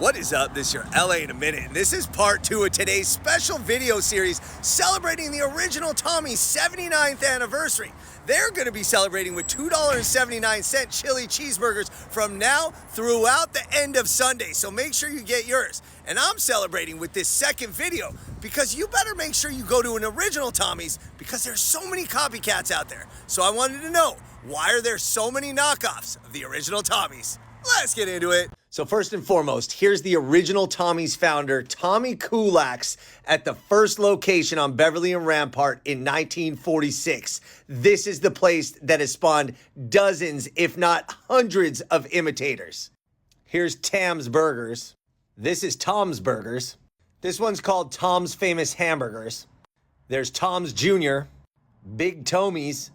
What is up? This is your LA in a minute, and this is part 2 of today's special video series celebrating the original Tommy's 79th anniversary. They're going to be celebrating with $2.79 chili cheeseburgers from now throughout the end of Sunday, so make sure you get yours. And I'm celebrating with this second video because you better make sure you go to an original Tommy's because there's so many copycats out there. So I wanted to know, why are there so many knockoffs of the original Tommy's? Let's get into it. So first and foremost, here's the original Tommy's founder, Tommy Kulaks, at the first location on Beverly and Rampart in 1946. This is the place that has spawned dozens, if not hundreds, of imitators. Here's Tam's Burgers. This is Tom's Burgers. This one's called Tom's Famous Hamburgers. There's Tom's Jr., Big Tommy's,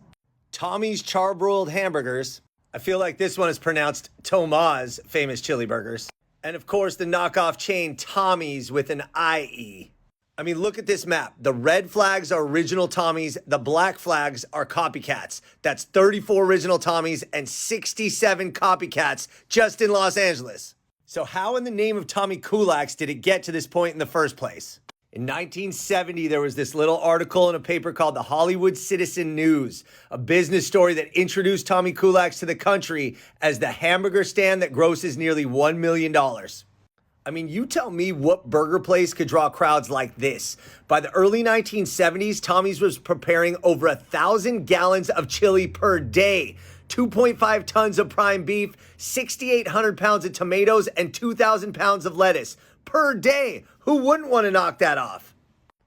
Tommy's Charbroiled Hamburgers. I feel like this one is pronounced Toma's Famous Chili Burgers. And of course, the knockoff chain Tommy's with an IE. I mean, look at this map. The red flags are original Tommy's. The black flags are copycats. That's 34 original Tommy's and 67 copycats just in Los Angeles. So how in the name of Tommy Kulaks did it get to this point in the first place? In 1970, there was this little article in a paper called the Hollywood Citizen News, a business story that introduced Tommy Kulaks to the country as the hamburger stand that grosses nearly $1 million. I mean, you tell me what burger place could draw crowds like this. By the early 1970s, Tommy's was preparing over 1,000 gallons of chili per day, 2.5 tons of prime beef, 6,800 pounds of tomatoes, and 2,000 pounds of lettuce per day. Who wouldn't want to knock that off?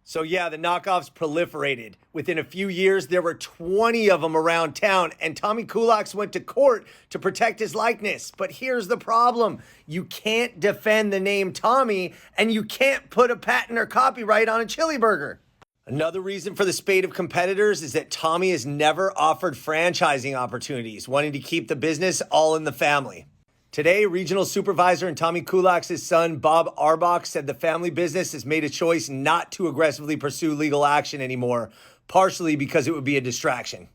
So yeah, the knockoffs proliferated. Within a few years, there were 20 of them around town, and Tommy Kulaks went to court to protect his likeness. But here's the problem. You can't defend the name Tommy, and you can't put a patent or copyright on a chili burger. Another reason for the spate of competitors is that Tommy has never offered franchising opportunities, wanting to keep the business all in the family. Today, regional supervisor and Tommy Kulaks' son, Bob Arbach, said the family business has made a choice not to aggressively pursue legal action anymore, partially because it would be a distraction.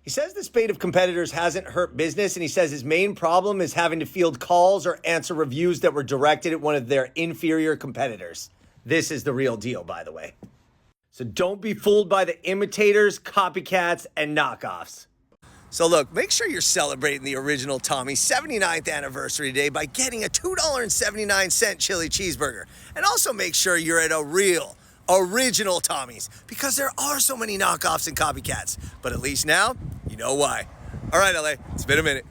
He says the spate of competitors hasn't hurt business, and he says his main problem is having to field calls or answer reviews that were directed at one of their inferior competitors. This is the real deal, by the way. So don't be fooled by the imitators, copycats, and knockoffs. So look, make sure you're celebrating the original Tommy's 79th anniversary today by getting a $2.79 chili cheeseburger. And also make sure you're at a real, original Tommy's because there are so many knockoffs and copycats. But at least now, you know why. All right, LA, it's been a minute.